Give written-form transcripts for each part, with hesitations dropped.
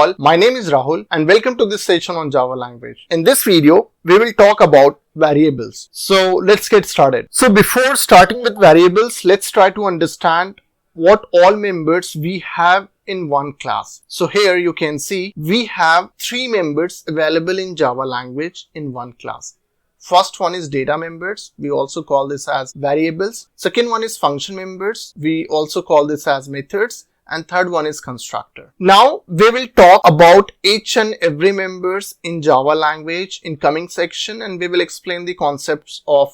all, my name is Rahul and welcome to this session on Java language. In this video, we will talk about variables. So let's get started. So before starting with variables, let's try to understand what all members we have in one class. So here you can see we have 3 members available in Java language in one class. First one is data members. We also call this as variables. Second one is function members. We also call this as methods. And third one is constructor. Now we will talk about each and every members in Java language in coming section, and we will explain the concepts of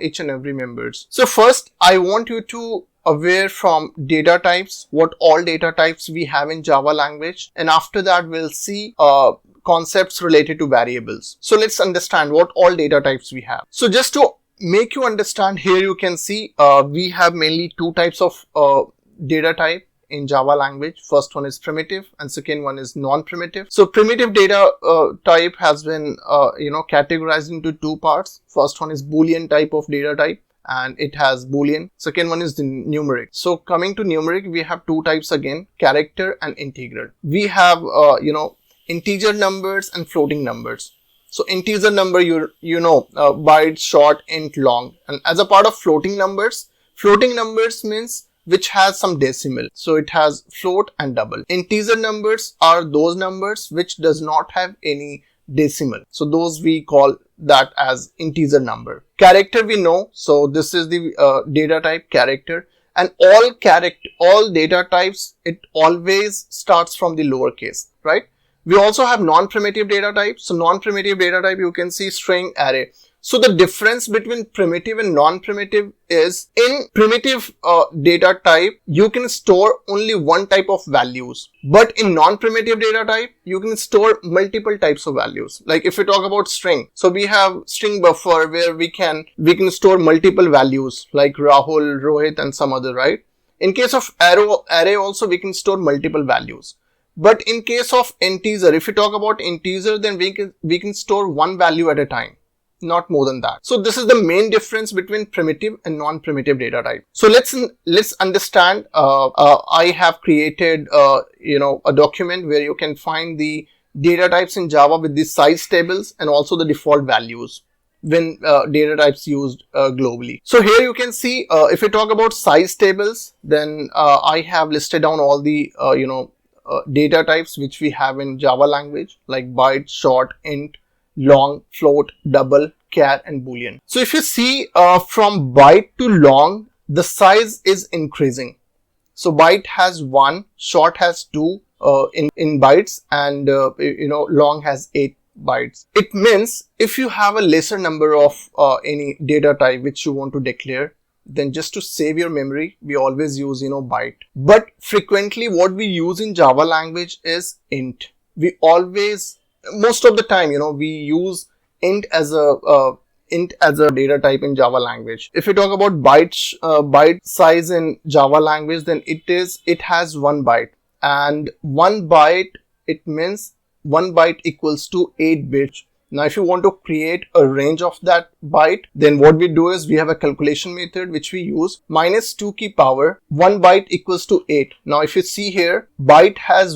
each and every members. So first I want you to aware from data types, what all data types we have in Java language, and after that we'll see concepts related to variables. So let's understand what all data types we have. So just to make you understand, here you can see we have mainly 2 types of data type in Java language. First one is primitive and second one is non-primitive. So primitive data type has been categorized into 2 parts. First one is Boolean type of data type, and it has Boolean. Second one is the numeric. So coming to numeric, we have 2 types again, character and integer. We have integer numbers and floating numbers. So integer number, byte, short, int, long. And as a part of floating numbers means which has some decimal. So it has float and double. Integer numbers are those numbers which does not have any decimal. So those we call that as integer number. Character we know. So this is the data type character. And all data types, it always starts from the lowercase, right? We also have non-primitive data type. So non-primitive data type, you can see string, array. So the difference between primitive and non-primitive is, in primitive data type, you can store only one type of values. But in non-primitive data type, you can store multiple types of values. Like if we talk about string, so we have string buffer where we can store multiple values like Rahul, Rohit and some other, right? In case of array also, we can store multiple values. But in case of integer, if we talk about integer, then we can store one value at a time, not more than that. So this is the main difference between primitive and non-primitive data type. So let's understand. I have created a document where you can find the data types in Java with the size tables and also the default values when data types used globally. So here you can see if we talk about size tables, then I have listed down all the data types which we have in Java language, like byte, short, int, long, float, double, char and boolean. So if you see from byte to long, the size is increasing. So byte has 1, short has 2 in bytes, and long has 8 bytes. It means if you have a lesser number of any data type which you want to declare, then just to save your memory, we always use byte. But frequently what we use in Java language is int. We always, most of the time, we use int as a data type in Java language. If we talk about byte size in Java language, then it has 1 byte, and 1 byte, it means 1 byte equals to 8 bits. Now if you want to create a range of that byte, then what we do is we have a calculation method which we use, minus 2 key power 1 byte equals to 8. Now if you see here, byte has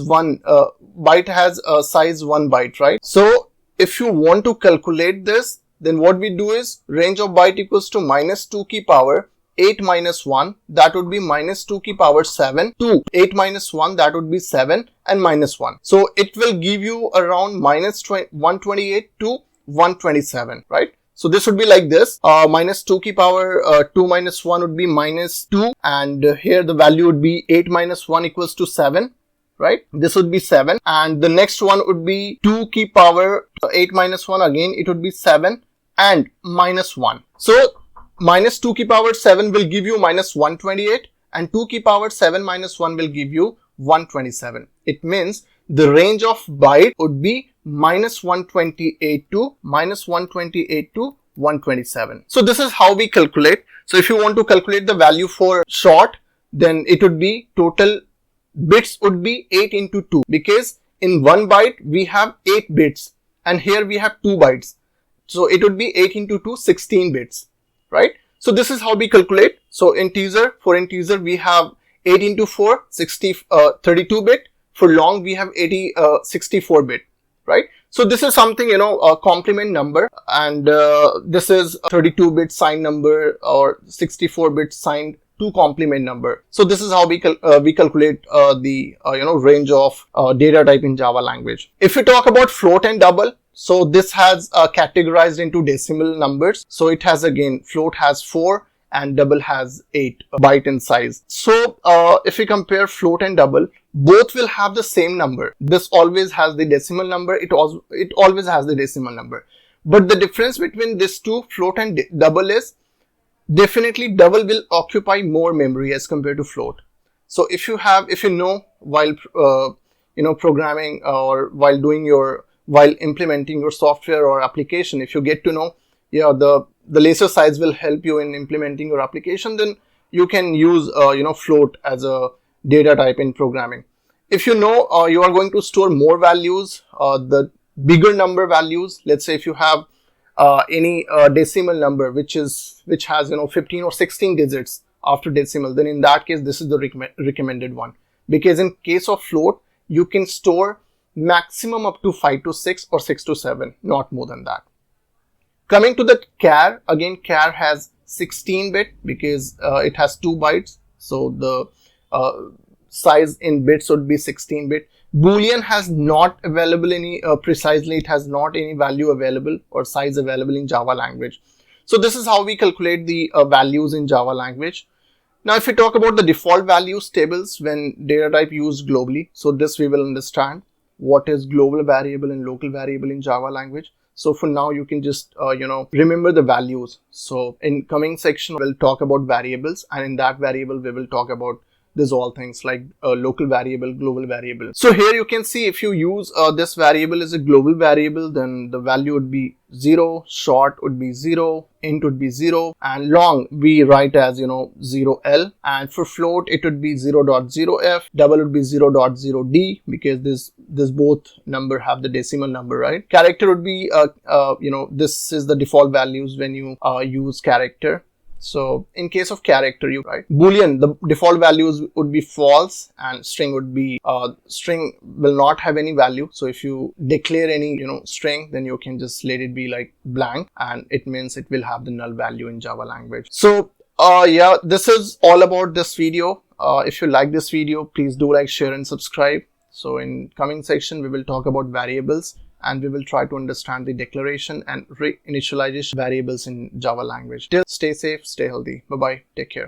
a size 1 byte, right? So if you want to calculate this, then what we do is range of byte equals to minus 2 key power 8 minus 1, that would be minus 2 key power 7, to 8 minus 1, that would be 7, and minus 1. So it will give you around minus 128 to 127, right? So this would be like this, minus 2 key power 2 minus 1 would be minus 2, and here the value would be 8 minus 1 equals to 7, right? This would be 7, and the next one would be 2 key power 8 minus 1, again it would be 7 and minus 1. So minus 2 key power 7 will give you minus 128, and 2 key power 7 minus 1 will give you 127. It means the range of byte would be minus 128 to 127. So this is how we calculate. So if you want to calculate the value for short, then it would be total bits would be 8 into 2, because in 1 byte we have 8 bits and here we have 2 bytes. So it would be 8 into 2, 16 bits, right? So this is how we calculate. So for integer we have 8 into 4, 32 bit. For long, we have 64 bit, right? So this is something, a complement number, and this is a 32 bit signed number or 64 bit signed to complement number. So this is how we calculate the range of data type in Java language. If we talk about float and double, so this has categorized into decimal numbers. So it has, again, float has 4 and double has 8 byte in size. So if we compare float and double, both will have the same number. This always has the decimal number. It always has the decimal number. But the difference between these two, float and double, is definitely double will occupy more memory as compared to float. So if you know while programming or while implementing your software or application, if you get to know, the laser size will help you in implementing your application, then you can use float as a data type in programming. If you know you are going to store more values, the bigger number values, let's say if you have any decimal number which has 15 or 16 digits after decimal, then in that case this is the recommended one, because in case of float you can store maximum up to 5 to 6 or 6 to 7, not more than that. Coming to the char, again, char has 16 bit because it has 2 bytes, so the size in bits would be 16 bit. Boolean has not available any precisely, it has not any value available or size available in Java language. So this is how we calculate the values in Java language. Now if we talk about the default values tables when data type used globally, so this we will understand what is global variable and local variable in Java language. So for now you can just remember the values. So in coming section we'll talk about variables, and in that variable we will talk about these all things like local variable, global variable. So here you can see if you use this variable as a global variable, then the value would be 0, short would be 0, int would be 0, and long we write as 0L, and for float it would be 0.0F, double would be 0.0D because this both number have the decimal number, right? Character would be this is the default values when you use character. So in case of character, you write Boolean, the default values would be false, and string would be string will not have any value. So if you declare any string, then you can just let it be like blank, and it means it will have the null value in Java language. So yeah, this is all about this video. If you like this video, please do like, share and subscribe. So in coming section we will talk about variables, and we will try to understand the declaration and reinitialization variables in Java language. Till stay safe, stay healthy. Bye bye. Take care.